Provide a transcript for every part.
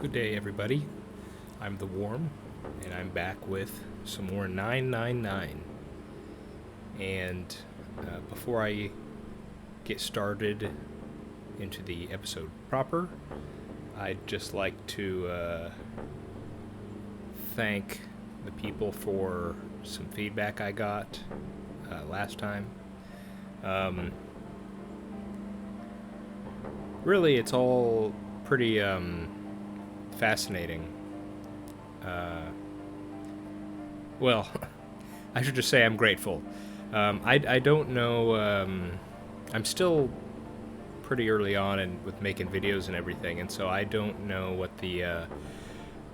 Good day, everybody. I'm The Worm, and I'm back with some more 999. And before I get started into the episode proper, I'd just like to thank the people for some feedback I got last time. Um, Really, it's all pretty fascinating. Uh, well, I should just say I'm grateful. I don't know. I'm still pretty early on and with making videos and everything, and so I don't know what the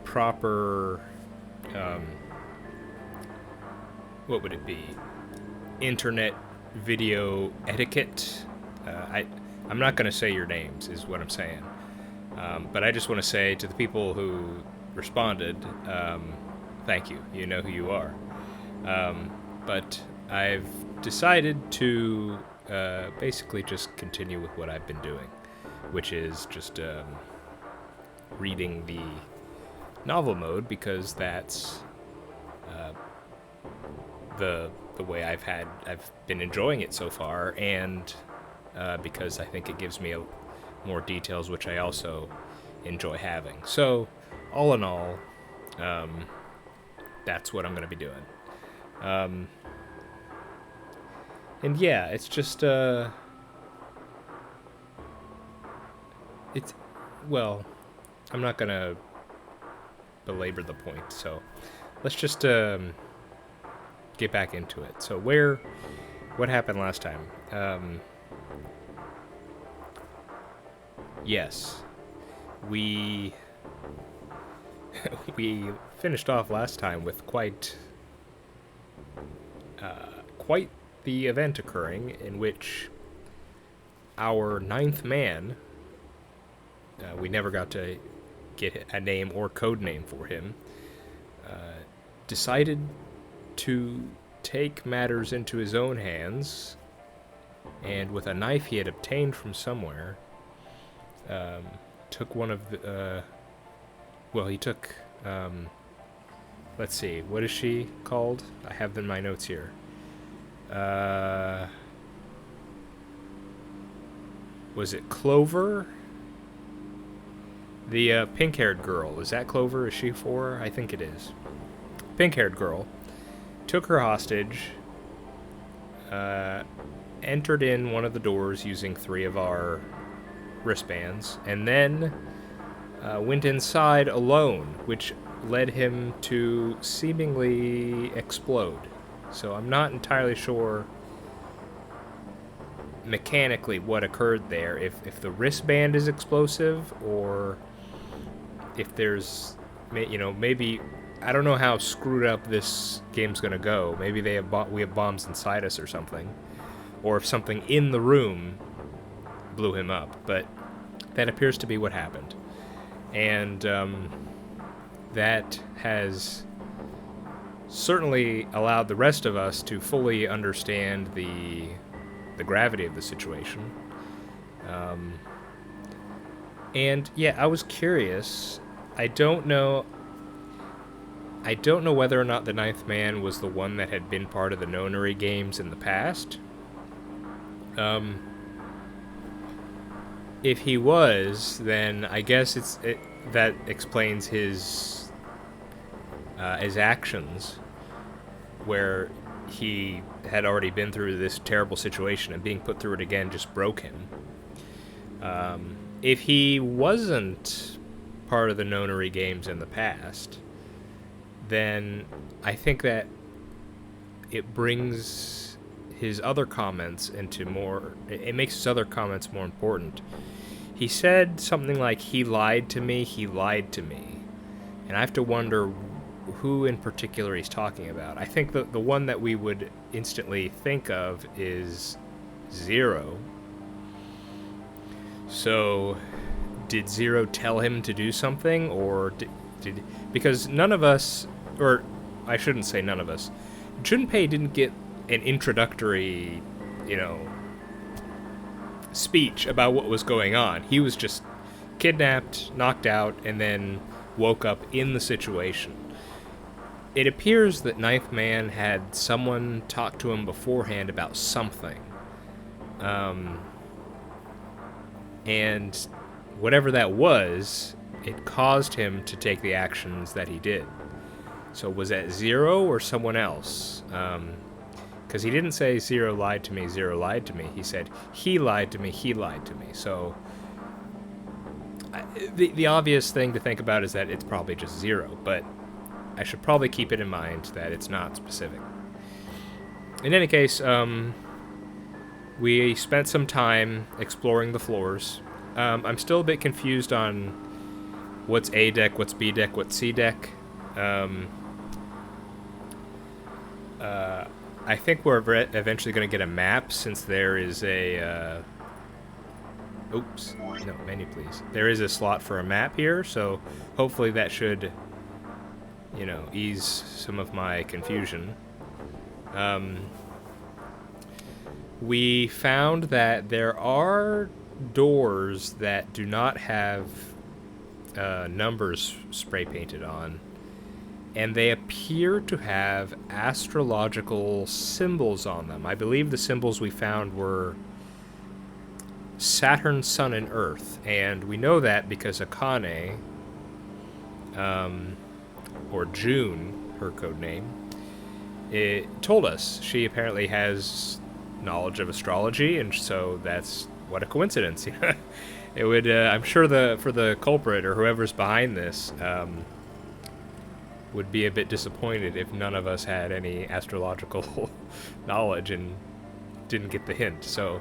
proper um, what would it be? Internet video etiquette. I'm not going to say your names, is what I'm saying. But I just want to say to the people who responded, thank you. You know who you are. But I've decided to basically just continue with what I've been doing, which is just reading the novel mode because that's uh, the way I've been enjoying it so far, and because I think it gives me more details, which I also enjoy having. So, all in all, um, that's what I'm going to be doing. Um, and yeah, it's just it's well, I'm not going to belabor the point. So, let's just get back into it. So, what happened last time? Yes, we we finished off last time with quite the event occurring in which our ninth man, we never got to get a name or code name for him, decided to take matters into his own hands, and with a knife he had obtained from somewhere, took one of the. He took. Let's see, what is she called? I have in my notes here. Was it Clover? The pink-haired girl. Is that Clover? Is she 4? I think it is. Pink-haired girl. Took her hostage. Entered in one of the doors using 3 of our wristbands, and then went inside alone, which led him to seemingly explode. So I'm not entirely sure mechanically what occurred there, if the wristband is explosive, or if there's, maybe, I don't know how screwed up this game's gonna go. Maybe we have bombs inside us or something, or if something in the room blew him up, but that appears to be what happened. And that has certainly allowed the rest of us to fully understand the gravity of the situation. And yeah, I was curious. I don't know whether or not the Ninth Man was the one that had been part of the Nonary games in the past. If he was, then I guess that explains his actions, where he had already been through this terrible situation, and being put through it again just broke him. If he wasn't part of the Nonary games in the past, then I think that it brings his other comments into more. It makes his other comments more important. He said something like, he lied to me, and I have to wonder who in particular he's talking about. I think the one that we would instantly think of is Zero. So, did Zero tell him to do something, or did because none of us, or I shouldn't say none of us, Junpei didn't get an introductory, speech about what was going on. He was just kidnapped, knocked out, and then woke up in the situation. It appears that Ninth Man had someone talk to him beforehand about something. And whatever that was, it caused him to take the actions that he did. So was that Zero or someone else? Because he didn't say Zero lied to me, Zero lied to me. He said he lied to me, he lied to me. So the obvious thing to think about is that it's probably just Zero, but I should probably keep it in mind that it's not specific. In any case, we spent some time exploring the floors. I'm still a bit confused on what's A deck, what's B deck, what's C deck. I think we're eventually going to get a map, since there is a... oops. No, menu please. There is a slot for a map here, so hopefully that should, you know, ease some of my confusion. We found that there are doors that do not have numbers spray painted on, and they appear to have astrological symbols on them. I believe the symbols we found were Saturn, Sun, and Earth, and we know that because Akane, or June, her code name, it told us she apparently has knowledge of astrology, and so that's what a coincidence. It would, I'm sure for the culprit or whoever's behind this, would be a bit disappointed if none of us had any astrological knowledge and didn't get the hint. So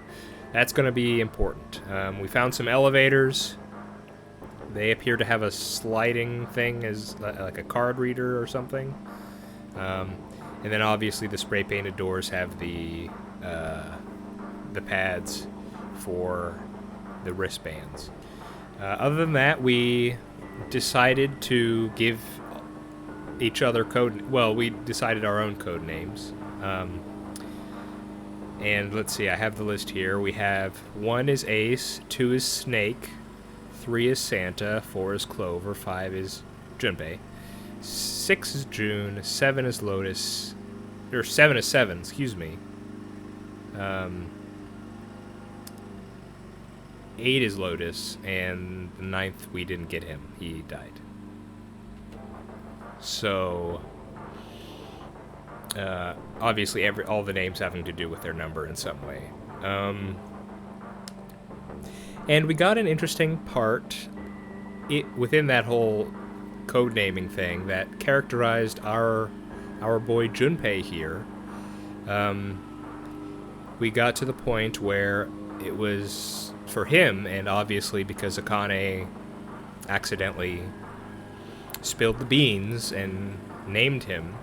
that's going to be important. We found some elevators. They appear to have a sliding thing as like a card reader or something. And then obviously the spray painted doors have the pads for the wristbands. Other than that, we decided to give each other we decided our own code names. And let's see, I have the list here. We have 1 is Ace, 2 is Snake, 3 is Santa, 4 is Clover, 5 is Junpei, 6 is June, 7 is Lotus, or 7 is 7, excuse me. 8 is Lotus, and the 9th we didn't get him. He died. So, obviously all the names having to do with their number in some way. And we got an interesting part within that whole code naming thing that characterized our boy Junpei here. We got to the point where it was for him, and obviously because Akane accidentally spilled the beans and named him,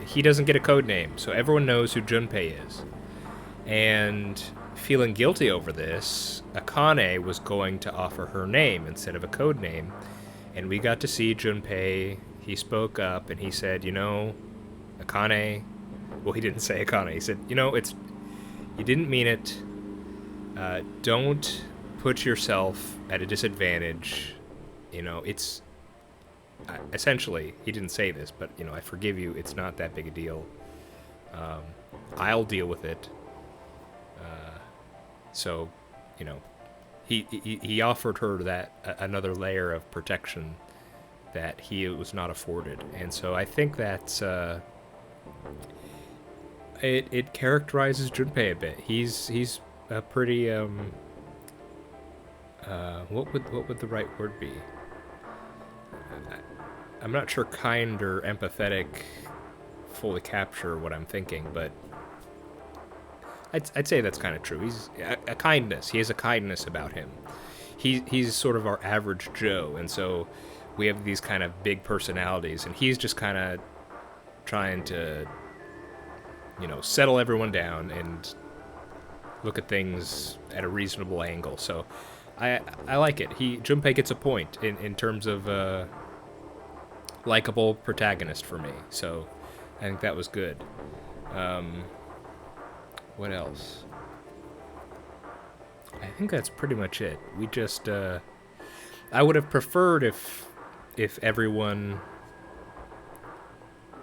he doesn't get a code name, so everyone knows who Junpei is. And feeling guilty over this, Akane was going to offer her name instead of a code name, and we got to see Junpei. He spoke up and he said, Akane, well, he didn't say Akane, he said, you didn't mean it. Don't put yourself at a disadvantage. It's essentially, he didn't say this, but I forgive you. It's not that big a deal. I'll deal with it. So, he offered her that another layer of protection that he was not afforded, and so I think that's it characterizes Junpei a bit. He's a pretty what would the right word be? I'm not sure kind or empathetic fully capture what I'm thinking, but I'd say that's kind of true. He's a kindness. He has a kindness about him. He's sort of our average Joe, and so we have these kind of big personalities, and he's just kind of trying to, settle everyone down and look at things at a reasonable angle. So I like it. Junpei gets a point in terms of likable protagonist for me. So I think that was good. What else? I think that's pretty much it. We just I would have preferred if everyone,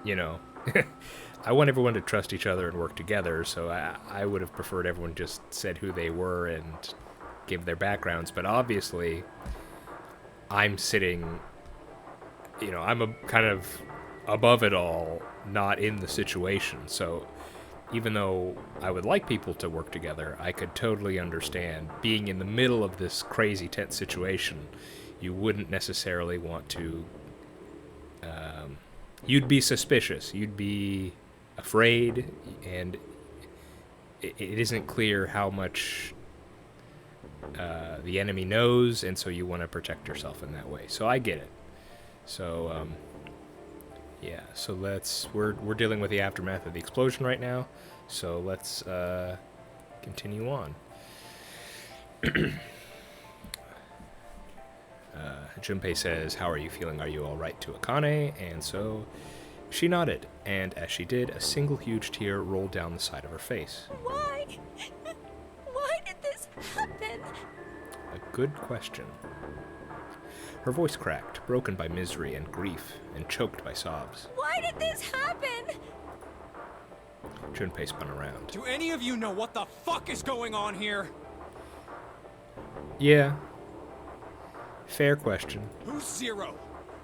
you know, I want everyone to trust each other and work together, so I would have preferred everyone just said who they were and gave their backgrounds, but obviously I'm sitting, I'm kind of above it all, not in the situation, so even though I would like people to work together, I could totally understand being in the middle of this crazy tense situation. You wouldn't necessarily want to. You'd be suspicious. You'd be afraid, and it isn't clear how much the enemy knows, and so you want to protect yourself in that way. So I get it. So yeah. So we're dealing with the aftermath of the explosion right now. So let's continue on. Junpei says, "How are you feeling? Are you all right?" to Akane, and so she nodded, and as she did, a single huge tear rolled down the side of her face. Why? Why did this happen? A good question. Her voice cracked, broken by misery and grief, and choked by sobs. Why did this happen? Junpei spun around. Do any of you know what the fuck is going on here? Yeah. Fair question. Who's Zero?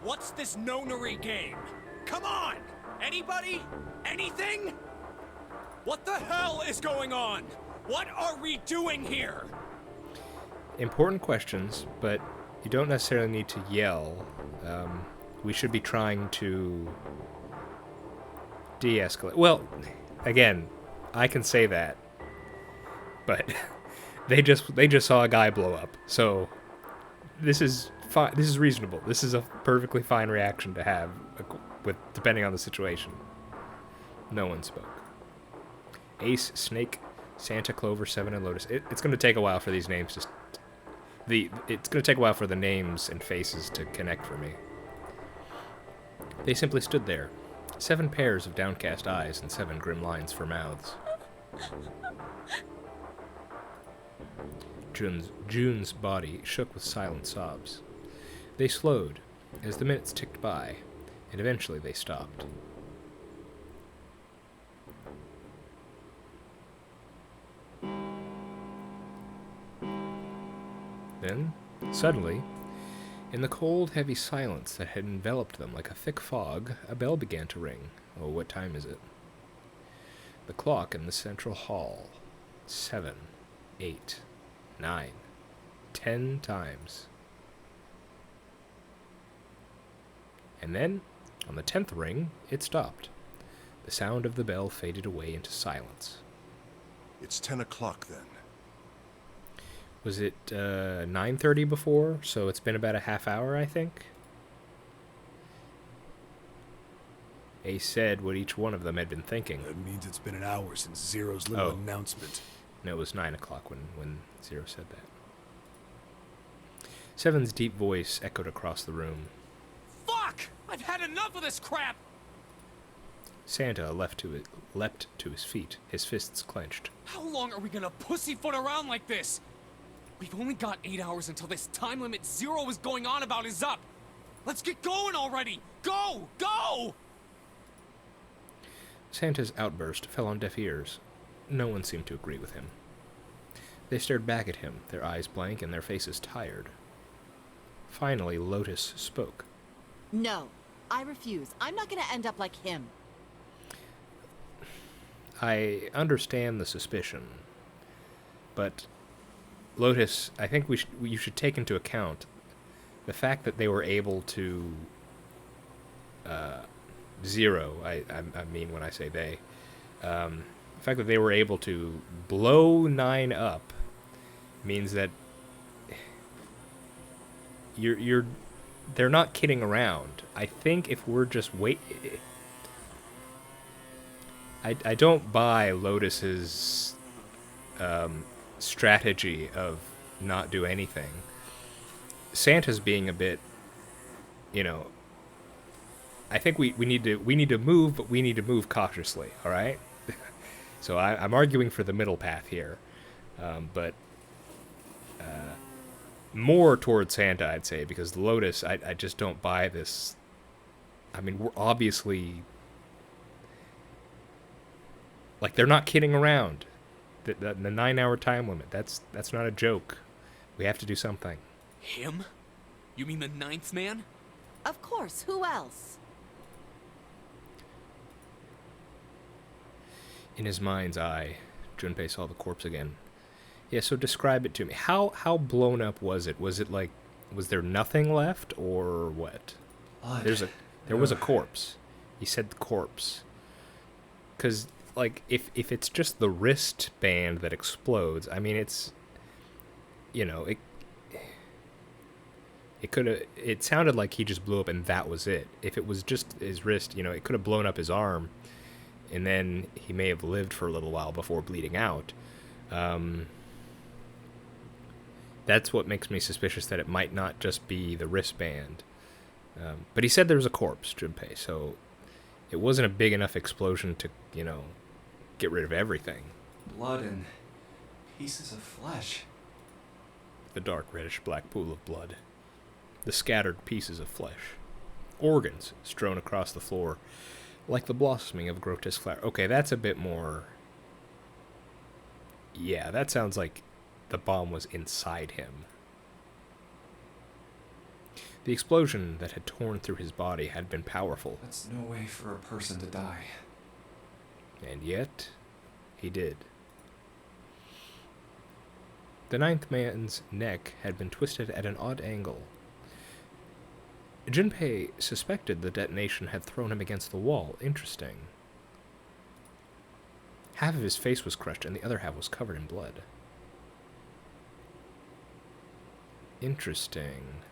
What's this nonary game? Come on! Anybody? Anything? What the hell is going on? What are we doing here? Important questions, but you don't necessarily need to yell. We should be trying to de-escalate. Well, again, I can say that, but they just saw a guy blow up, so this is fine. This is reasonable. This is a perfectly fine reaction to have, depending on the situation. No one spoke. Ace, Snake, Santa, Clover, Seven, and Lotus. It's going to take a while for these names to. It's going to take a while for the names and faces to connect for me. They simply stood there, 7 pairs of downcast eyes and 7 grim lines for mouths. June's body shook with silent sobs. They slowed as the minutes ticked by, and eventually they stopped. Then, suddenly, in the cold, heavy silence that had enveloped them like a thick fog, a bell began to ring. Oh, what time is it? The clock in the central hall. 7, 8, 9, 10 times. And then, on the 10th ring, it stopped. The sound of the bell faded away into silence. It's 10 o'clock then. Was it 9:30 before? So it's been about a half hour, I think. Ace said what each one of them had been thinking. That means it's been an hour since Zero's little Oh. announcement. No, it was 9 o'clock when Zero said that. Seven's deep voice echoed across the room. Fuck! I've had enough of this crap! Santa leapt to his feet, his fists clenched. How long are we gonna pussyfoot around like this? We've only got 8 hours until this time limit Zero is going on about is up. Let's get going already! Go! Go! Santa's outburst fell on deaf ears. No one seemed to agree with him. They stared back at him, their eyes blank and their faces tired. Finally, Lotus spoke. No, I refuse. I'm not going to end up like him. I understand the suspicion, but Lotus, I think you should take into account the fact that they were able to Zero. I mean when I say they, the fact that they were able to blow 9 up means that they're not kidding around. I think if we're just I don't buy Lotus's strategy of not do anything. Santa's being a bit, I think we need to move, but we need to move cautiously. All right. So I'm arguing for the middle path here, but More towards Santa, I'd say, because Lotus, I just don't buy this. I mean, we're obviously... Like, they're not kidding around. The 9-hour time limit, that's not a joke. We have to do something. Him? You mean the ninth man? Of course, who else? In his mind's eye, Junpei saw the corpse again. Yeah, so describe it to me. How blown up was it? Was it like, was there nothing left, or what? Blood. There was a corpse. He said the corpse. Because, like, if it's just the wristband that explodes, I mean, it's, you know, it sounded like he just blew up and that was it. If it was just his wrist, you know, it could have blown up his arm, and then he may have lived for a little while before bleeding out. That's what makes me suspicious that it might not just be the wristband. But he said there was a corpse, Junpei, so it wasn't a big enough explosion to, you know, get rid of everything. Blood and pieces of flesh. The dark reddish-black pool of blood. The scattered pieces of flesh. Organs strewn across the floor, like the blossoming of a grotesque flower. Okay, that's a bit more... Yeah, that sounds like the bomb was inside him. The explosion that had torn through his body had been powerful. That's no way for a person to die. And yet, he did. The ninth man's neck had been twisted at an odd angle. Junpei suspected the detonation had thrown him against the wall. Interesting. Half of his face was crushed and the other half was covered in blood. Interesting.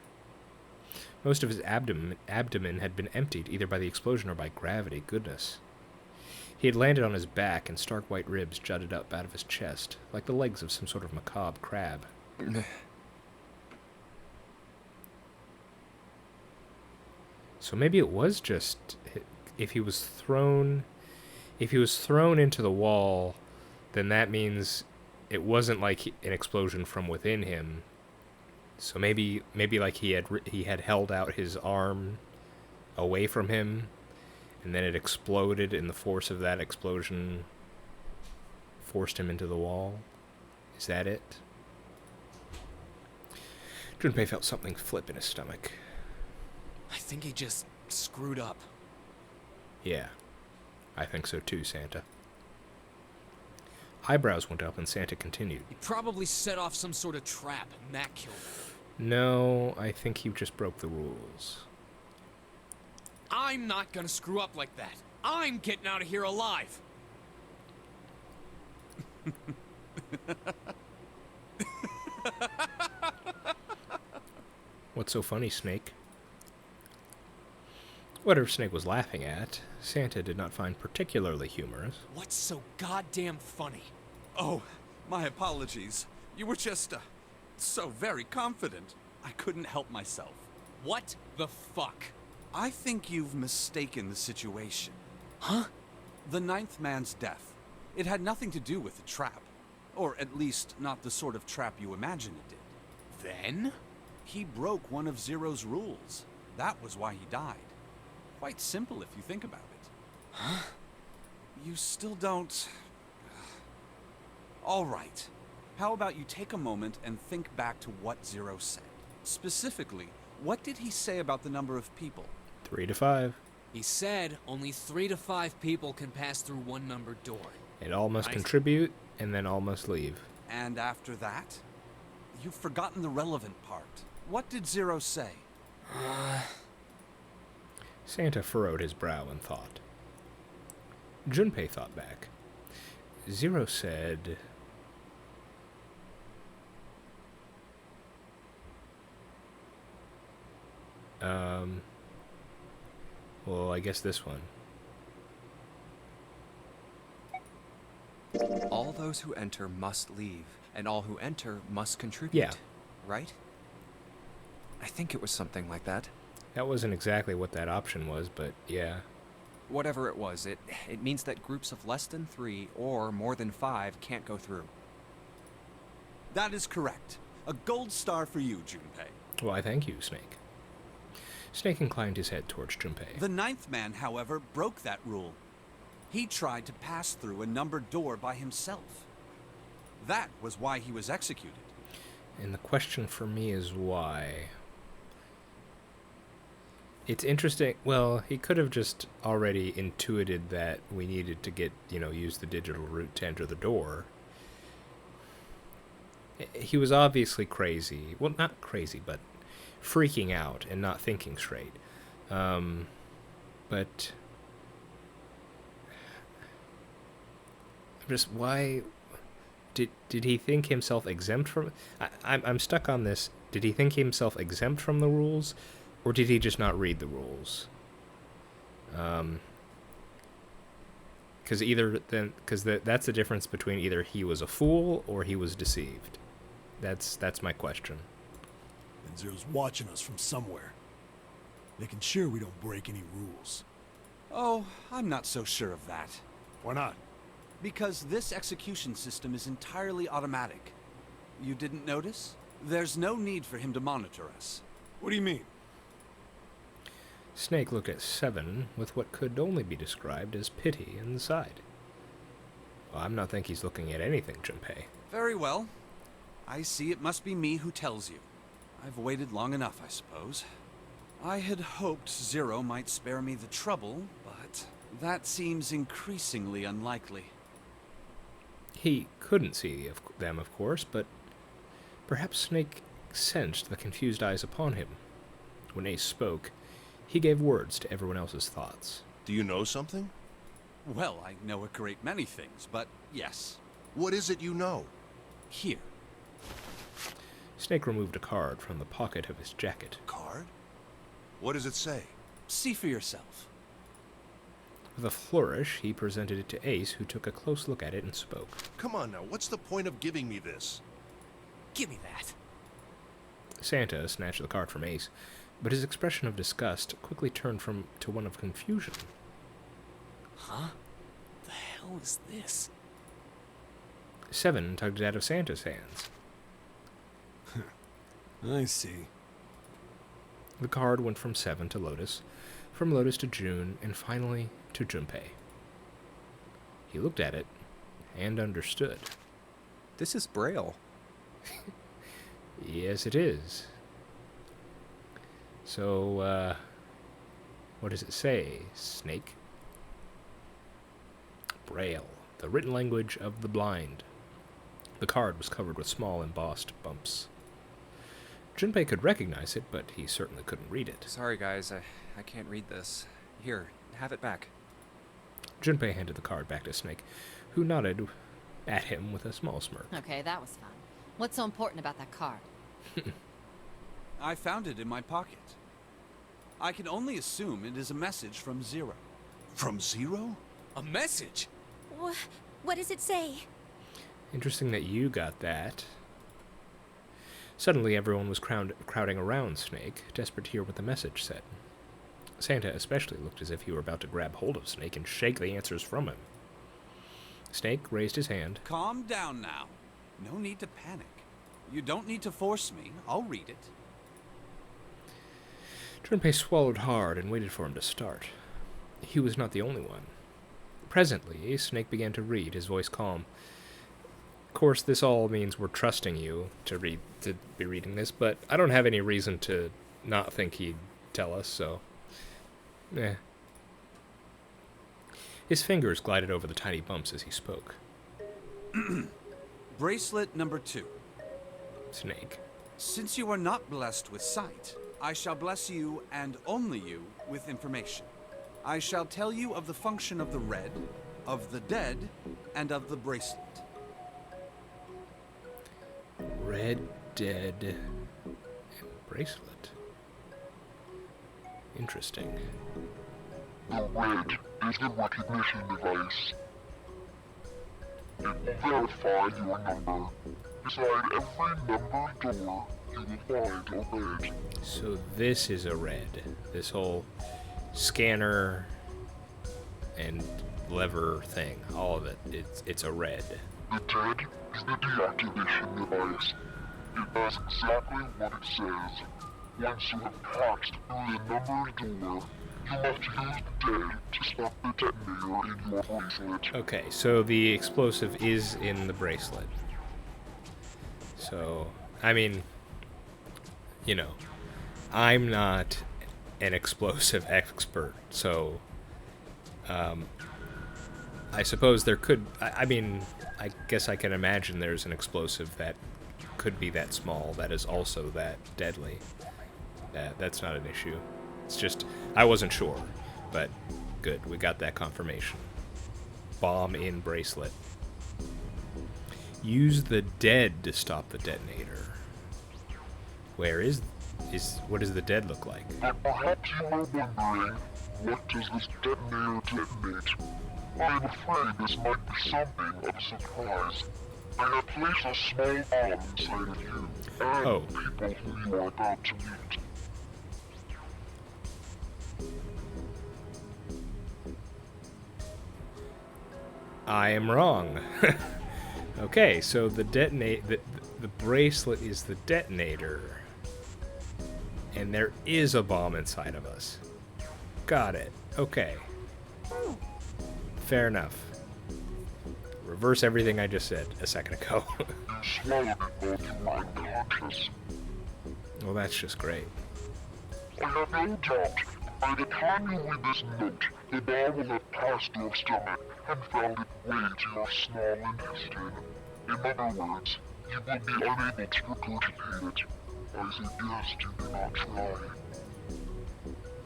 Most of his abdomen had been emptied, either by the explosion or by gravity. Goodness. He had landed on his back, and stark white ribs jutted up out of his chest, like the legs of some sort of macabre crab. So maybe it was just... If he was thrown into the wall, then that means it wasn't like an explosion from within him. So maybe like he had held out his arm away from him, and then it exploded, and the force of that explosion forced him into the wall. Is that it? Junpei felt something flip in his stomach. I think he just screwed up. Yeah, I think so too, Santa. Eyebrows went up and Santa continued. He probably set off some sort of trap, and that killed him. No, I think he just broke the rules. I'm not gonna screw up like that. I'm getting out of here alive. What's so funny, Snake? Whatever Snake was laughing at, Santa did not find particularly humorous. What's so goddamn funny? Oh, my apologies. You were just, so very confident. I couldn't help myself. What the fuck? I think you've mistaken the situation. Huh? The ninth man's death. It had nothing to do with the trap. Or at least, not the sort of trap you imagine it did. Then? He broke one of Zero's rules. That was why he died. Quite simple if you think about it. Huh? You still don't... All right. How about you take a moment and think back to what Zero said? Specifically, what did he say about the number of people? 3 to 5. He said only 3 to 5 people can pass through one numbered door. And all must contribute, and then all must leave. And after that? You've forgotten the relevant part. What did Zero say? Santa furrowed his brow in thought. Junpei thought back. Zero said... Well, I guess this one. All those who enter must leave, and all who enter must contribute. Yeah. Right? I think it was something like that. That wasn't exactly what that option was, but yeah. Whatever it was, it means that groups of less than 3 or more than 5 can't go through. That is correct. A gold star for you, Junpei. Why, thank you, Snake. Snake inclined his head towards Junpei. The ninth man, however, broke that rule. He tried to pass through a numbered door by himself. That was why he was executed. And the question for me is why? It's interesting. Well, he could have just already intuited that we needed to get, use the digital route to enter the door. He was obviously crazy. Well, not crazy, but freaking out and not thinking straight. But just why did he think himself exempt from? I'm stuck on this. Did he think himself exempt from the rules, or did he just not read the rules? Because that's the difference between either he was a fool or he was deceived. That's my question. And Zero's watching us from somewhere. Making sure we don't break any rules. Oh, I'm not so sure of that. Why not? Because this execution system is entirely automatic. You didn't notice? There's no need for him to monitor us. What do you mean? Snake looked at Seven with what could only be described as pity in the side. Well, I'm not think he's looking at anything, Junpei. Very well. I see it must be me who tells you. I've waited long enough, I suppose. I had hoped Zero might spare me the trouble, but that seems increasingly unlikely. He couldn't see them, of course, but perhaps Snake sensed the confused eyes upon him. When Ace spoke, he gave words to everyone else's thoughts. Do you know something? Well, I know a great many things, but yes. What is it you know? Here. Snake removed a card from the pocket of his jacket. Card? What does it say? See for yourself. With a flourish, he presented it to Ace, who took a close look at it and spoke. Come on now, what's the point of giving me this? Give me that. Santa snatched the card from Ace, but his expression of disgust quickly turned to one of confusion. Huh? The hell is this? Seven tugged it out of Santa's hands. I see. The card went from Seven to Lotus, from Lotus to June, and finally to Junpei. He looked at it and understood. This is Braille. Yes, it is. So, what does it say, Snake? Braille, the written language of the blind. The card was covered with small embossed bumps. Junpei could recognize it, but he certainly couldn't read it. Sorry, guys. I can't read this. Here, have it back. Junpei handed the card back to Snake, who nodded at him with a small smirk. Okay, that was fun. What's so important about that card? I found it in my pocket. I can only assume it is a message from Zero. From Zero? A message? What does it say? Interesting that you got that. Suddenly, everyone was crowding around Snake, desperate to hear what the message said. Santa especially looked as if he were about to grab hold of Snake and shake the answers from him. Snake raised his hand. Calm down now. No need to panic. You don't need to force me. I'll read it. Junpei swallowed hard and waited for him to start. He was not the only one. Presently, Snake began to read, his voice calm. Of course, this all means we're trusting you to be reading this, but I don't have any reason to not think he'd tell us, so... His fingers glided over the tiny bumps as he spoke. Bracelet number 2. Snake. Since you are not blessed with sight, I shall bless you, and only you, with information. I shall tell you of the function of the red, of the dead, and of the bracelet. Red, dead, and bracelet. Interesting. The red is the recognition device. It will verify your number. Beside every numbered door, you will find a red. So this is a red. This whole scanner and lever thing, all of it, it's a red. The dead is the deactivation device. It does exactly what it says. Once you have passed through the numbered door, you must use the dead to stop the detonator in your bracelet. Okay, so the explosive is in the bracelet. So, I mean, you know, I'm not an explosive expert, so I suppose there could, I mean, I guess I can imagine there's an explosive that could be that small that is also that deadly. That's not an issue. It's just, I wasn't sure, but good, we got that confirmation. Bomb in bracelet. Use the dead to stop the detonator. Where is what does the dead look like? But perhaps you are wondering, what does this detonator detonate? I'm afraid this might be something of a surprise. I have placed a small bomb inside of you, and the people who you are about to meet. I am wrong. Okay, so the bracelet is the detonator. And there is a bomb inside of us. Got it. Okay. Fair enough. Reverse everything I just said a second ago. You swallowed it while you were unconscious. Well, that's just great. I have no doubt, by the time you read this note, the bomb will have passed your stomach and found its way to your small intestine. In other words, you will be unable to regurgitate it. I suggest you do not try.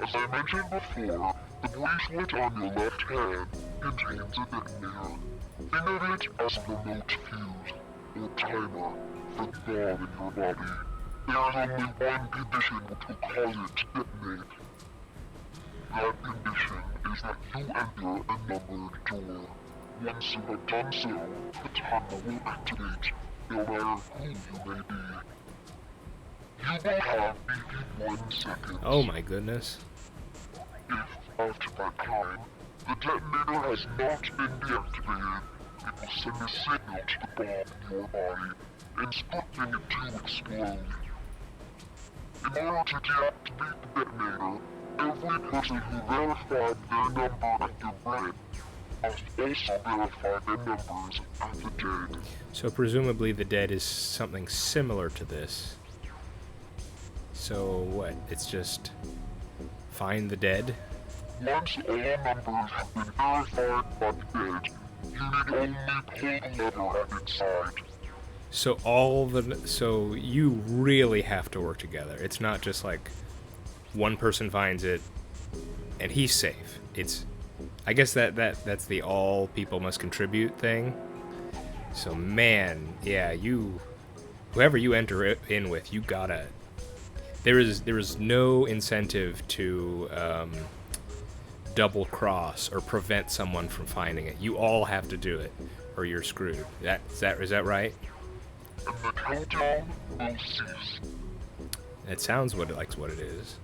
As I mentioned before, the bracelet on your left hand contains a detonator. Think of it as a remote fuse, or timer, for the bomb in your body. There is only one condition which will cause it to detonate. That condition is that you enter a numbered door. Once you have done so, the timer will activate, no matter who you may be. You will have 81 seconds. Oh my goodness. If, after that time, the detonator has not been deactivated, it will send a signal to the bomb in your body, instructing it to explode. In order to deactivate the detonator, every person who verified their number at the red must also verify their numbers at the dead. So presumably the dead is something similar to this. So what? It's just find the dead? Once all numbers have been verified by the dead, you need only pull the lever at its side. So you really have to work together. It's not just like one person finds it and he's safe. It's, I guess that's the all people must contribute thing. So man, yeah, whoever you enter in with, you gotta. There is no incentive to double cross or prevent someone from finding it. You all have to do it, or you're screwed. Is that right? And the countdown will cease. It sounds what it is.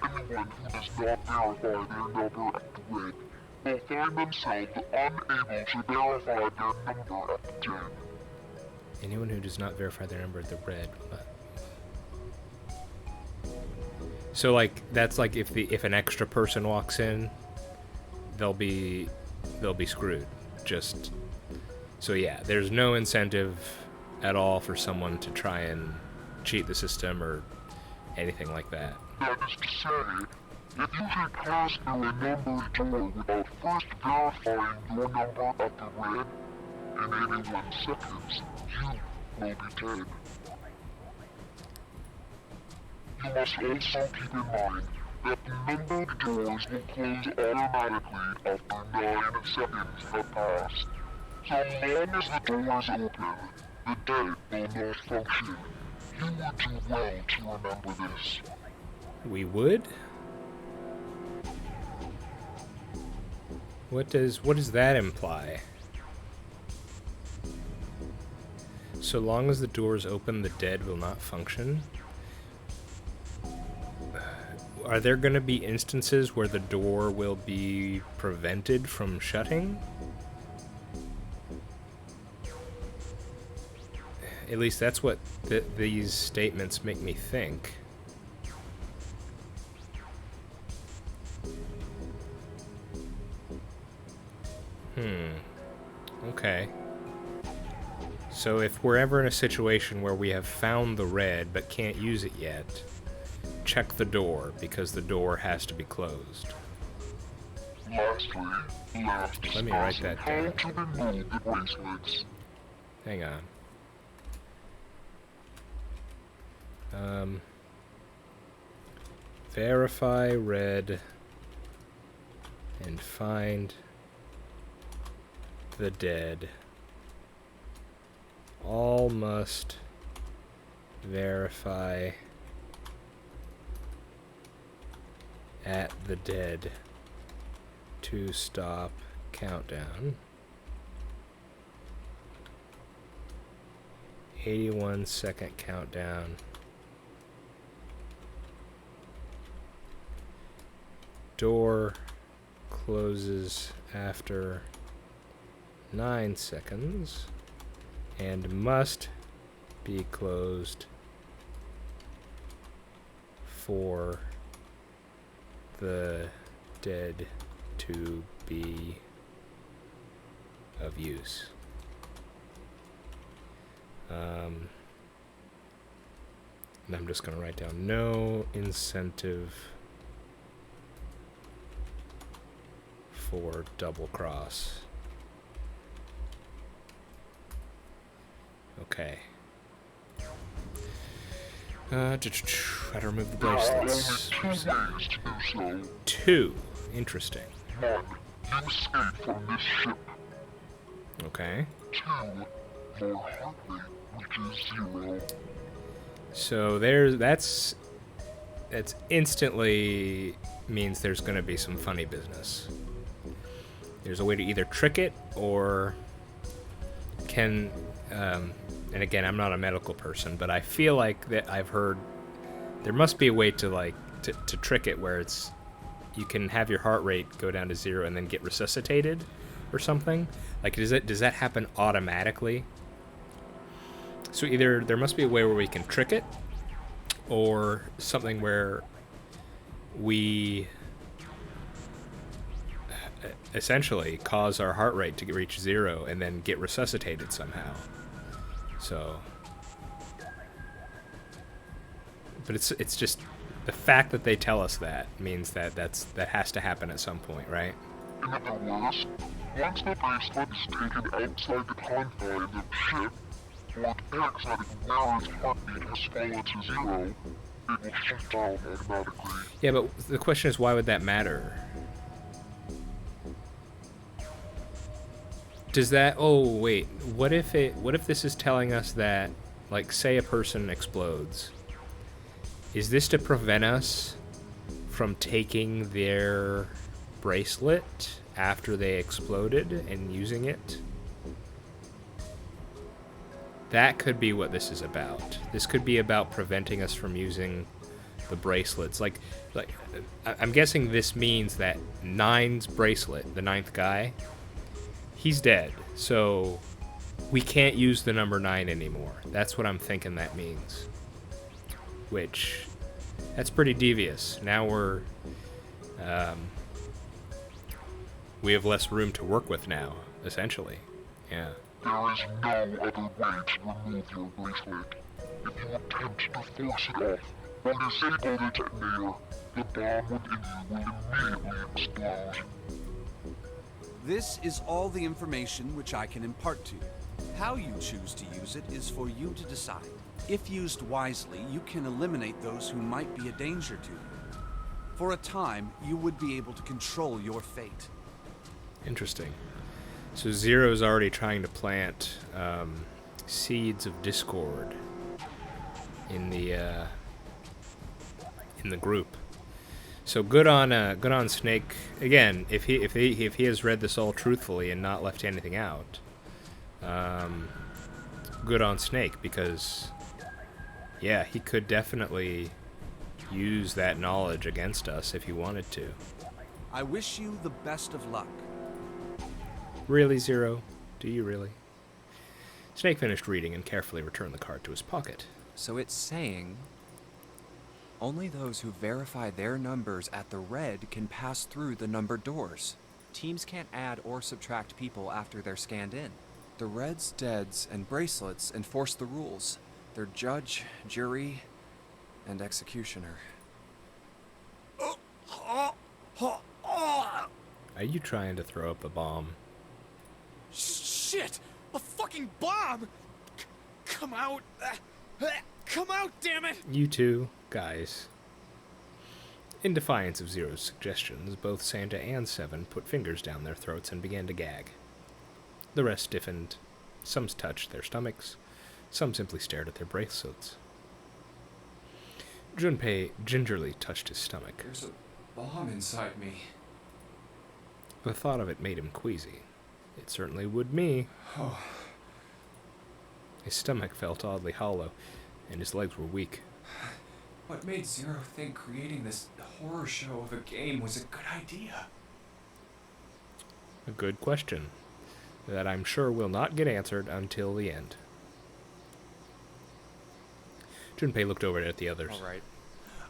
Anyone who does not verify their number at the red will find themselves unable to verify their number at the dead. Anyone who does not verify their number at the red. So like that's like if an extra person walks in, they'll be screwed. Just so yeah, there's no incentive at all for someone to try and cheat the system or anything like that. That is to say, if you should pass through a numbered door without first verifying your number at the red, in 81 seconds, you will be dead. You must also keep in mind that the numbered doors will close automatically after 9 seconds have passed. So long as the doors open, the dead will not function. You would do well to remember this. We would? What does that imply? So long as the doors open, the dead will not function? Are there going to be instances where the door will be prevented from shutting? At least that's what these statements make me think. Okay. So if we're ever in a situation where we have found the red but can't use it yet, check the door, because the door has to be closed. Lastly, Let me write that down. how to remove the bracelets. Hang on. Verify red and find the dead. All must verify at the dead to stop countdown. 81-second countdown. Door closes after 9 seconds and must be closed for the dead to be of use. And I'm just going to write down no incentive for double cross. Okay. How to remove the bracelets. There are only 2 ways to do so. 2. Interesting. 1. You escape from this ship. Okay. 2. Your heart rate reaches 0. So that's instantly means there's going to be some funny business. There's a way to either trick it or can, and again, I'm not a medical person, but I feel like that I've heard there must be a way to to trick it where it's you can have your heart rate go down to 0 and then get resuscitated or something. Like, does that happen automatically? So either there must be a way where we can trick it, or something where we essentially cause our heart rate to reach 0 and then get resuscitated somehow. So, but it's just the fact that they tell us that means that that has to happen at some point, right? In other words, once the bracelet is taken outside the confines of the ship, or it acts that where its heartbeat has fallen to 0, it will shut down automatically. Yeah, but the question is, why would that matter? Does that... Oh, wait. What if this is telling us that, like, say a person explodes? Is this to prevent us from taking their bracelet after they exploded and using it? That could be what this is about. This could be about preventing us from using the bracelets. Like I'm guessing this means that 9's bracelet, the 9th guy, he's dead. So we can't use the number 9 anymore. That's what I'm thinking that means. Which, that's pretty devious. Now we have less room to work with now, essentially. Yeah. There is no other way to remove your bracelet. If you attempt to force it off or disable the detonator, the bomb within you will immediately explode. This is all the information which I can impart to you. How you choose to use it is for you to decide. If used wisely, you can eliminate those who might be a danger to you. For a time, you would be able to control your fate. Interesting. So Zero's already trying to plant seeds of discord in the group. So good on Snake again. If he has read this all truthfully and not left anything out, good on Snake, because yeah, he could definitely use that knowledge against us if he wanted to. I wish you the best of luck. Really, Zero? Do you really? Snake finished reading and carefully returned the card to his pocket. So it's saying only those who verify their numbers at the red can pass through the numbered doors. Teams can't add or subtract people after they're scanned in. The reds, deads, and bracelets enforce the rules. They're judge, jury, and executioner. Are you trying to throw up a bomb? Shit! A fucking bomb! Come out! Come out, damn it! You two, guys. In defiance of Zero's suggestions, both Santa and Seven put fingers down their throats and began to gag. The rest stiffened. Some touched their stomachs. Some simply stared at their bracelets. Junpei gingerly touched his stomach. There's a bomb inside me. The thought of it made him queasy. It certainly would me. Oh. His stomach felt oddly hollow, and his legs were weak. What made Zero think creating this horror show of a game was a good idea? A good question that I'm sure will not get answered until the end. Junpei looked over at the others. All right.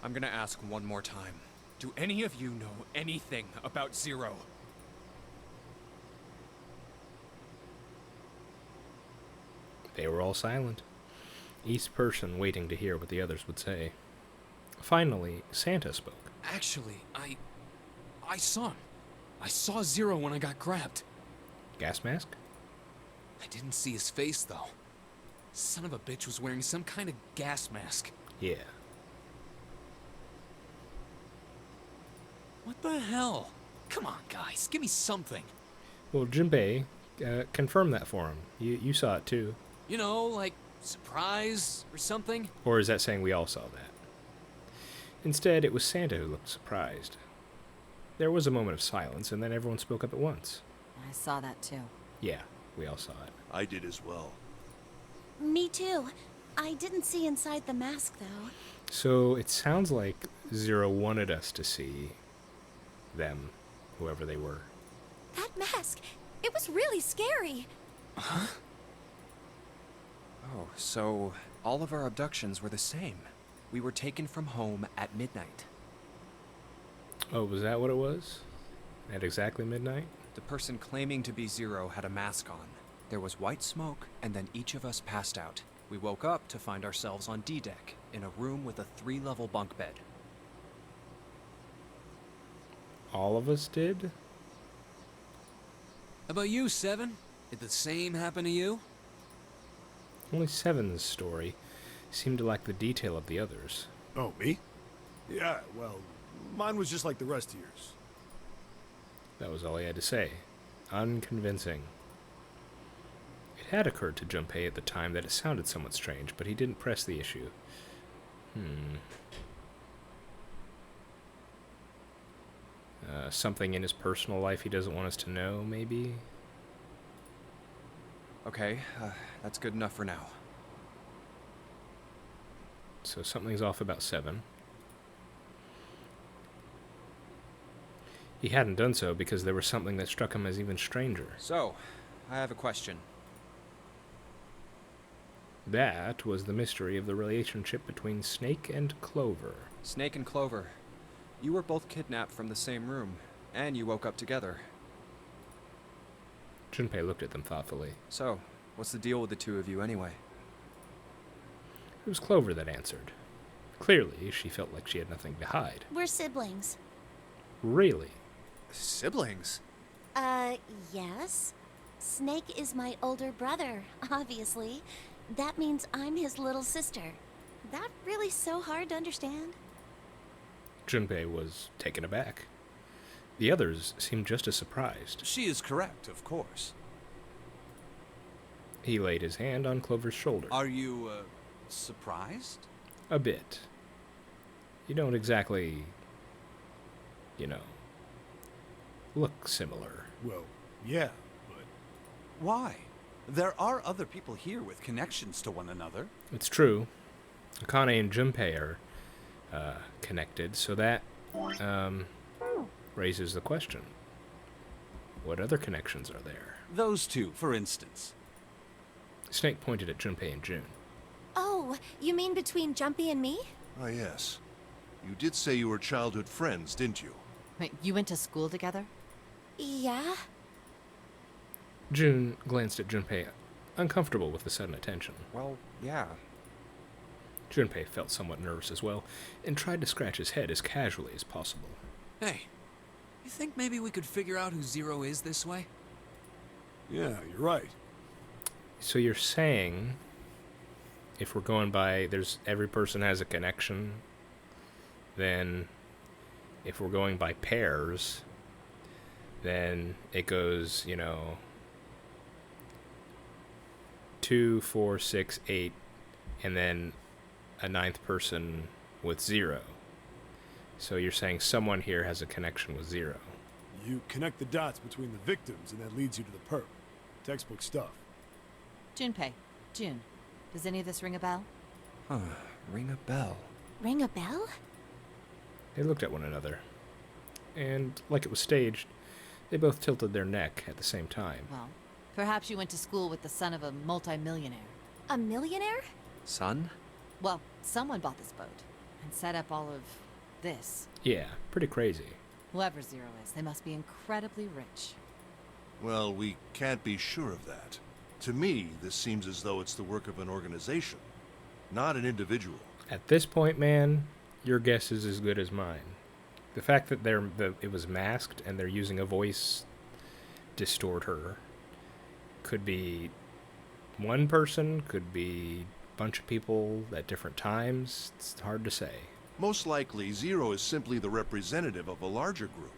I'm gonna ask one more time. Do any of you know anything about Zero? They were all silent, each person waiting to hear what the others would say. Finally, Santa spoke. Actually, I saw him. I saw Zero when I got grabbed. Gas mask? I didn't see his face, though. Son of a bitch was wearing some kind of gas mask. Yeah. What the hell? Come on, guys, give me something. Well, Junpei confirmed that for him. You saw it too. You know, like surprise or something? Or is that saying we all saw that? Instead, it was Santa who looked surprised. There was a moment of silence, and then everyone spoke up at once. I saw that too. Yeah, we all saw it. I did as well. Me too. I didn't see inside the mask, though. So it sounds like Zero wanted us to see them, whoever they were. That mask, it was really scary. Huh? Oh, so all of our abductions were the same. We were taken from home at midnight. Oh, was that what it was? At exactly midnight? The person claiming to be Zero had a mask on. There was white smoke, and then each of us passed out. We woke up to find ourselves on D-Deck, in a room with a 3-level bunk bed. All of us did? How about you, Seven? Did the same happen to you? Only Seven's story seemed to lack the detail of the others. Oh, me? Yeah, well, mine was just like the rest of yours. That was all he had to say. Unconvincing. It had occurred to Junpei at the time that it sounded somewhat strange, but he didn't press the issue. Something in his personal life he doesn't want us to know, maybe? Okay, that's good enough for now. So something's off about Seven. He hadn't done so because there was something that struck him as even stranger. So, I have a question. That was the mystery of the relationship between Snake and Clover. Snake and Clover, you were both kidnapped from the same room, and you woke up together. Junpei looked at them thoughtfully. So, what's the deal with the two of you anyway? It was Clover that answered. Clearly, she felt like she had nothing to hide. We're siblings. Really? Siblings? Yes. Snake is my older brother, obviously. That means I'm his little sister. That really so hard to understand? Junpei was taken aback. The others seemed just as surprised. She is correct, of course. He laid his hand on Clover's shoulder. Are you, surprised? A bit. You don't exactly, look similar. Well, yeah, but... Why? There are other people here with connections to one another. It's true. Akane and Junpei are connected, so that raises the question. What other connections are there? Those two, for instance. Snake pointed at Junpei and June. Oh, you mean between Jumpy and me? Ah, yes. You did say you were childhood friends, didn't you? Wait, you went to school together? Yeah. June glanced at Junpei, uncomfortable with the sudden attention. Well, yeah. Junpei felt somewhat nervous as well, and tried to scratch his head as casually as possible. Hey, you think maybe we could figure out who Zero is this way? Yeah, you're right. So you're saying, if we're going by every person has a connection, then if we're going by pairs, then it goes, 2, 4, 6, 8, and then a ninth person with 0. So you're saying someone here has a connection with 0. You connect the dots between the victims, and that leads you to the perp. Textbook stuff. Junpei. June. Does any of this ring a bell? Huh. Ring a bell. Ring a bell? They looked at one another, and like it was staged, they both tilted their neck at the same time. Well, perhaps you went to school with the son of a multimillionaire. A millionaire? Son? Well, someone bought this boat and set up all of this. Yeah, pretty crazy. Whoever Zero is, they must be incredibly rich. Well, we can't be sure of that. To me, this seems as though it's the work of an organization, not an individual. At this point, man, your guess is as good as mine. The fact that it was masked and they're using a voice distorter could be one person, could be a bunch of people at different times. It's hard to say. Most likely, Zero is simply the representative of a larger group.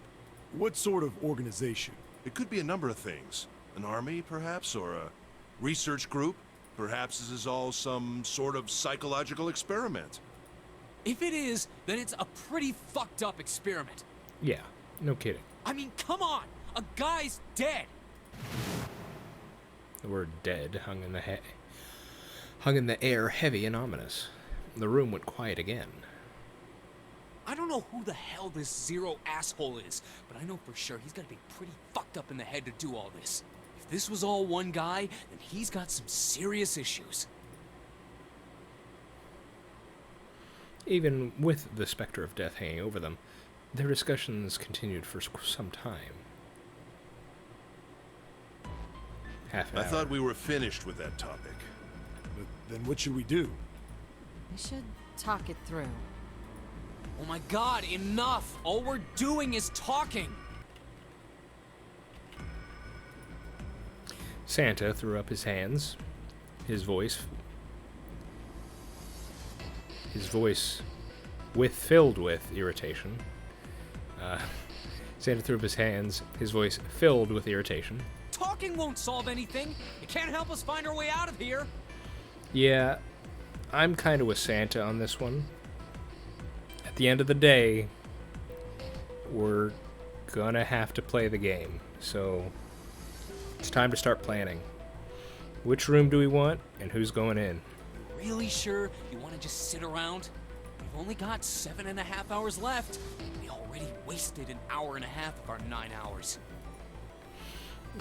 What sort of organization? It could be a number of things. An army, perhaps, or a research group. Perhaps this is all some sort of psychological experiment. If it is, then it's a pretty fucked up experiment. Yeah, no kidding. I mean, come on! A guy's dead! The word dead hung in the air, heavy and ominous. The room went quiet again. I don't know who the hell this Zero asshole is, but I know for sure he's gotta be pretty fucked up in the head to do all this. If this was all one guy, then he's got some serious issues. Even with the specter of death hanging over them, their discussions continued for some time. Half an I hour. thought we were finished with that topic. But then what should we do? We should talk it through. Oh my god, enough! All we're doing is talking! Santa threw up his hands. His voice filled with irritation. Santa threw up his hands, his voice filled with irritation. Talking won't solve anything! It can't help us find our way out of here! Yeah, I'm kind of with Santa on this one. At the end of the day, we're gonna have to play the game, so it's time to start planning. Which room do we want, and who's going in? Really sure you want to just sit around? We've only got 7.5 hours left. We already wasted 1.5 hours of our 9 hours.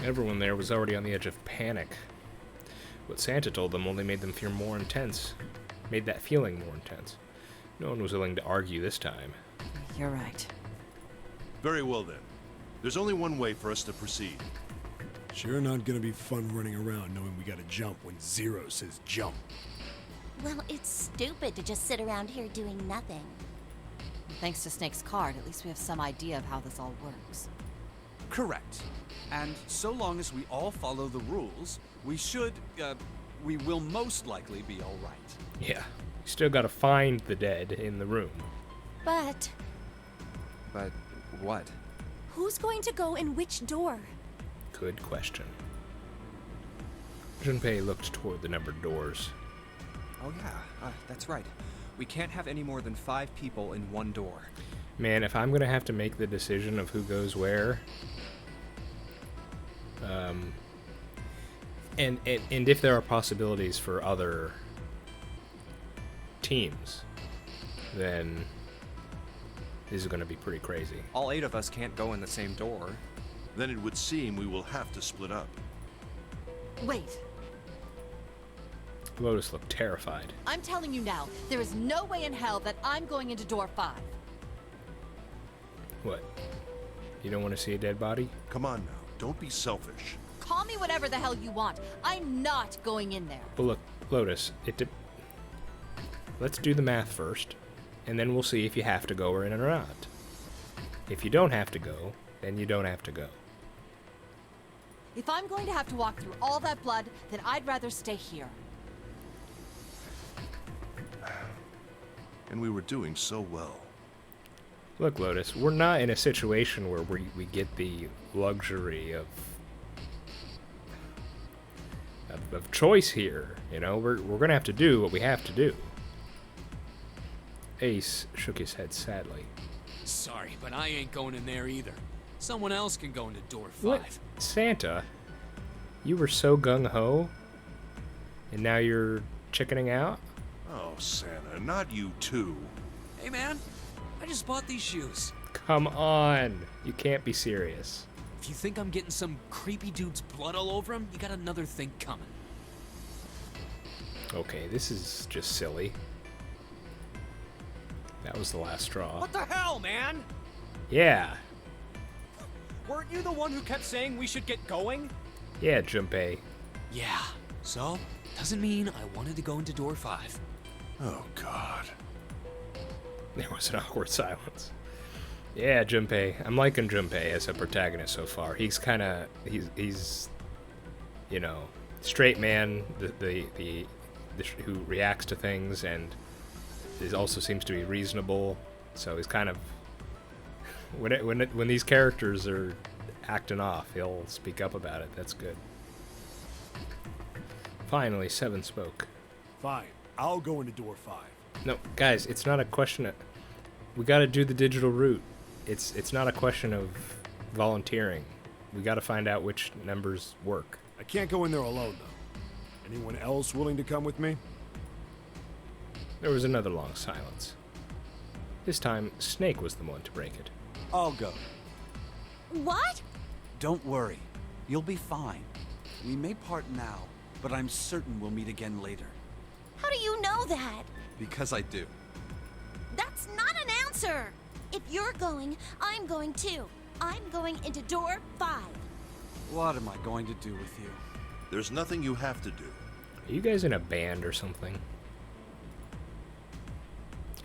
Everyone there was already on the edge of panic. What Santa told them only made them feel more intense. Made that feeling more intense. No one was willing to argue this time. You're right. Very well then. There's only one way for us to proceed. Sure not gonna be fun running around knowing we gotta jump when Zero says jump. Well, it's stupid to just sit around here doing nothing. Thanks to Snake's card, at least we have some idea of how this all works. Correct. And so long as we all follow the rules, we will most likely be all right. Yeah, you still gotta find the dead in the room. But But what? who's going to go in which door? Good question. Junpei looked toward the numbered doors. Oh yeah, that's right. We can't have any more than 5 people in one door. Man, if I'm gonna have to make the decision of who goes where, and if there are possibilities for other teams, then this is gonna be pretty crazy. All 8 of us can't go in the same door. Then it would seem we will have to split up. Wait. Lotus looked terrified. I'm telling you now, there is no way in hell that I'm going into door 5. What? You don't want to see a dead body? Come on now, don't be selfish. Call me whatever the hell you want. I'm not going in there. Well, look, Lotus, let's do the math first, and then we'll see if you have to go or not. If you don't have to go, then you don't have to go. If I'm going to have to walk through all that blood, then I'd rather stay here. And we were doing so well. Look, Lotus, we're not in a situation where we get the luxury of choice here. You know, we're gonna have to do what we have to do. Ace shook his head sadly. Sorry, but I ain't going in there either. Someone else can go into door 5. What? Santa? You were so gung-ho, and now you're chickening out? Oh, Santa, not you too. Hey man, I just bought these shoes. Come on! You can't be serious. If you think I'm getting some creepy dude's blood all over him, you got another thing coming. Okay, this is just silly. That was the last straw. What the hell, man? Yeah. Weren't you the one who kept saying we should get going? Yeah, Junpei. Yeah, so, doesn't mean I wanted to go into door 5. Oh, God. There was an awkward silence. Yeah, Junpei. I'm liking Junpei as a protagonist so far. He's kind of he's you know, straight man, who reacts to things and also seems to be reasonable. So he's kind of when these characters are acting off, he'll speak up about it. That's good. Finally, Seven spoke. Fine, I'll go into door 5. No, guys, it's not a question of... We gotta do the digital route. It's not a question of volunteering. We gotta find out which numbers work. I can't go in there alone, though. Anyone else willing to come with me? There was another long silence. This time, Snake was the one to break it. I'll go. What? Don't worry. You'll be fine. We may part now, but I'm certain we'll meet again later. How do you know that? Because I do. That's not an answer! If you're going, I'm going too. I'm going into door 5. What am I going to do with you? There's nothing you have to do. Are you guys in a band or something?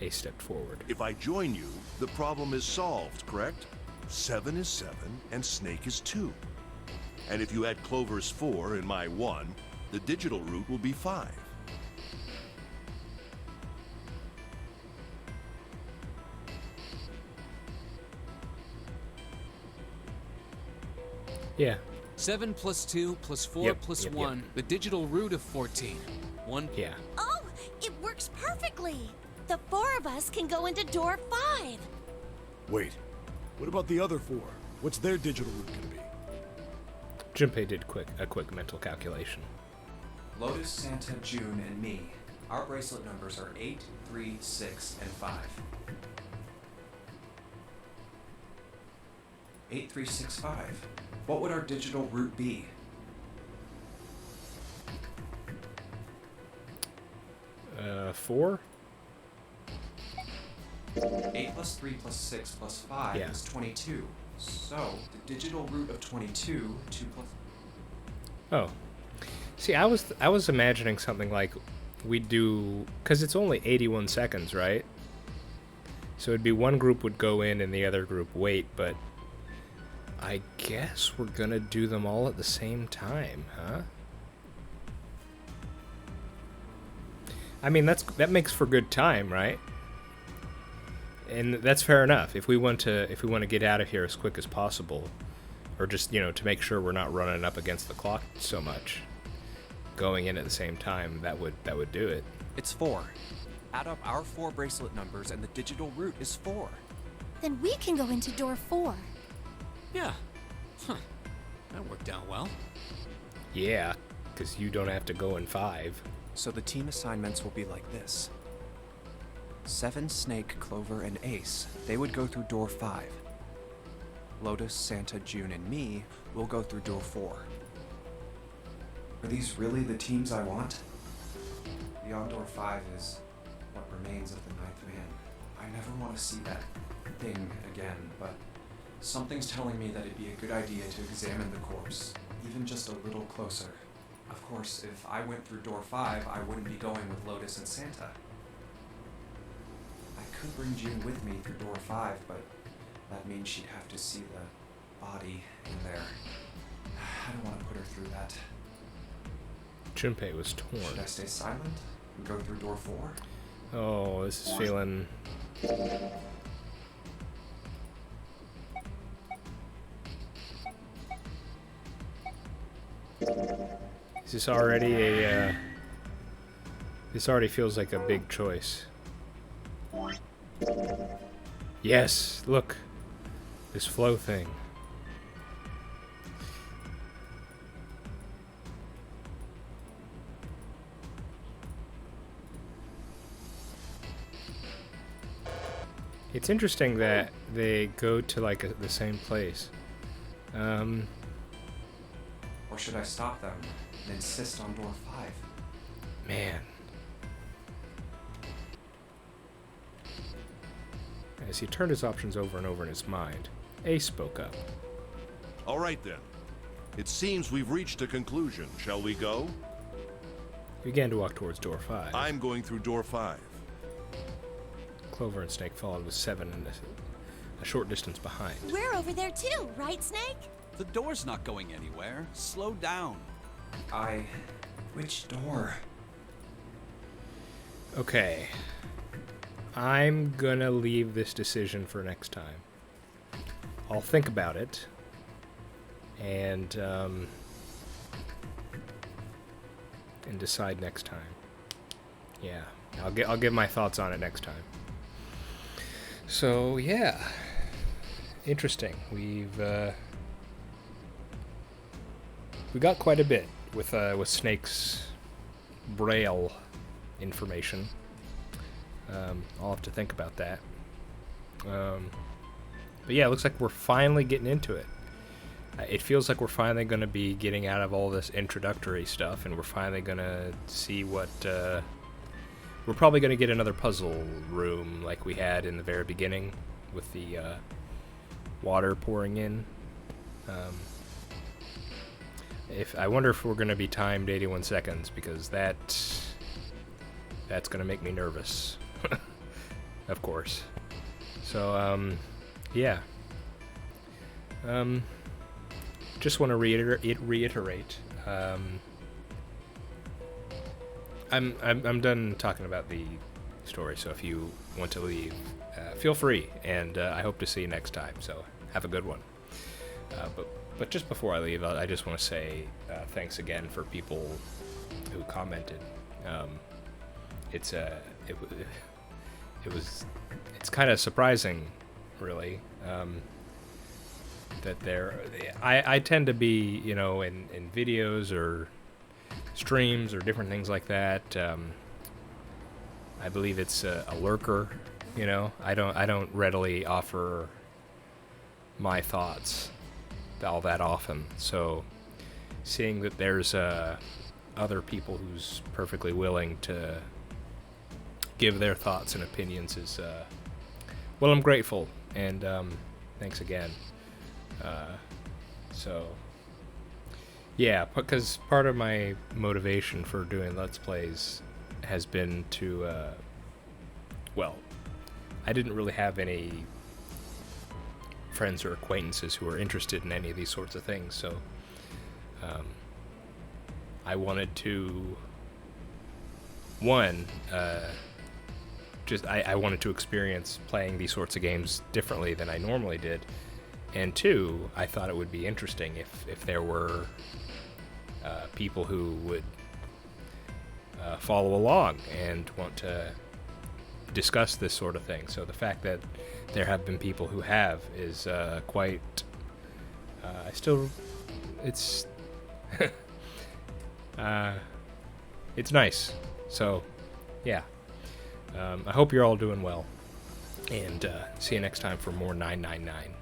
Ace stepped forward. If I join you, the problem is solved, correct? 7 is 7, and Snake is 2. And if you add Clover's 4 and my 1, the digital route will be 5. Yeah. 7 plus 2 plus 4 Yep, plus yep, 1, the digital root of 14. 1. Yeah. Oh, it works perfectly! The 4 of us can go into door 5! Wait, what about the other 4? What's their digital route gonna be? Junpei did a quick mental calculation. Lotus, Santa, June, and me. Our bracelet numbers are 8, 3, 6, and 5. 8, 3, 6, 5. What would our digital route be? Four? 8 plus 3 plus 6 plus 5 Yeah. is 22. So, the digital root of 22, 2 plus... Oh. See, I was imagining something like we'd do... Because it's only 81 seconds, right? So it'd be one group would go in and the other group wait, but... I guess we're gonna do them all at the same time, huh? I mean, that makes for good time, right? And that's fair enough. If we want to get out of here as quick as possible, or just, you know, to make sure we're not running up against the clock so much, going in at the same time, that would do it. It's 4. Add up our 4 bracelet numbers and the digital root is 4. Then we can go into door 4. Yeah. Huh. That worked out well. Yeah, because you don't have to go in 5. So the team assignments will be like this. 7, Snake, Clover, and Ace. They would go through door 5. Lotus, Santa, June, and me will go through door 4. Are these really the teams I want? Beyond Door 5 is what remains of the Ninth Man. I never want to see that thing again, but something's telling me that it'd be a good idea to examine the corpse, even just a little closer. Of course, if I went through Door 5, I wouldn't be going with Lotus and Santa. I could bring June with me through Door 5, but that means she'd have to see the body in there. I don't want to put her through that. Junpei was torn. Should I stay silent and go through Door 4? Oh, this is feeling... Is this already a, this already feels like a big choice. Yes, look. This flow thing. It's interesting that they go to like the same place. Or should I stop them and insist on Door 5? Man. As he turned his options over and over in his mind, Ace spoke up. All right then. It seems we've reached a conclusion. Shall we go? He began to walk towards Door 5. I'm going through Door 5. Clover and Snake followed with 7 a short distance behind. We're over there too, right, Snake? The door's not going anywhere. Slow down. Which door? Okay. I'm gonna leave this decision for next time. I'll think about it. And decide next time. Yeah. I'll give my thoughts on it next time. So, yeah. Interesting. We got quite a bit with Snake's braille information. I'll have to think about that. But yeah, it looks like we're finally getting into it. It feels like we're finally going to be getting out of all this introductory stuff, and we're finally going to see what... we're probably going to get another puzzle room like we had in the very beginning with the water pouring in. I wonder if we're going to be timed 81 seconds, because that's going to make me nervous. Of course. So, yeah. Just want to reiterate. I'm done talking about the story, so if you want to leave, feel free, and I hope to see you next time, so have a good one. But just before I leave, I just want to say thanks again for people who commented. It's kind of surprising, really, that I tend to be, in videos or streams or different things like that. I believe it's a lurker, I don't readily offer my thoughts all that often. So seeing that there's other people who's perfectly willing to give their thoughts and opinions is well, I'm grateful, and thanks again. So yeah, because part of my motivation for doing Let's Plays has been to well, I didn't really have any friends or acquaintances who were interested in any of these sorts of things, so I wanted to I wanted to experience playing these sorts of games differently than I normally did, and 2, I thought it would be interesting if there were people who would follow along and want to discuss this sort of thing. So the fact that there have been people who have is quite... it's... it's nice. So, yeah. I hope you're all doing well. And see you next time for more 999.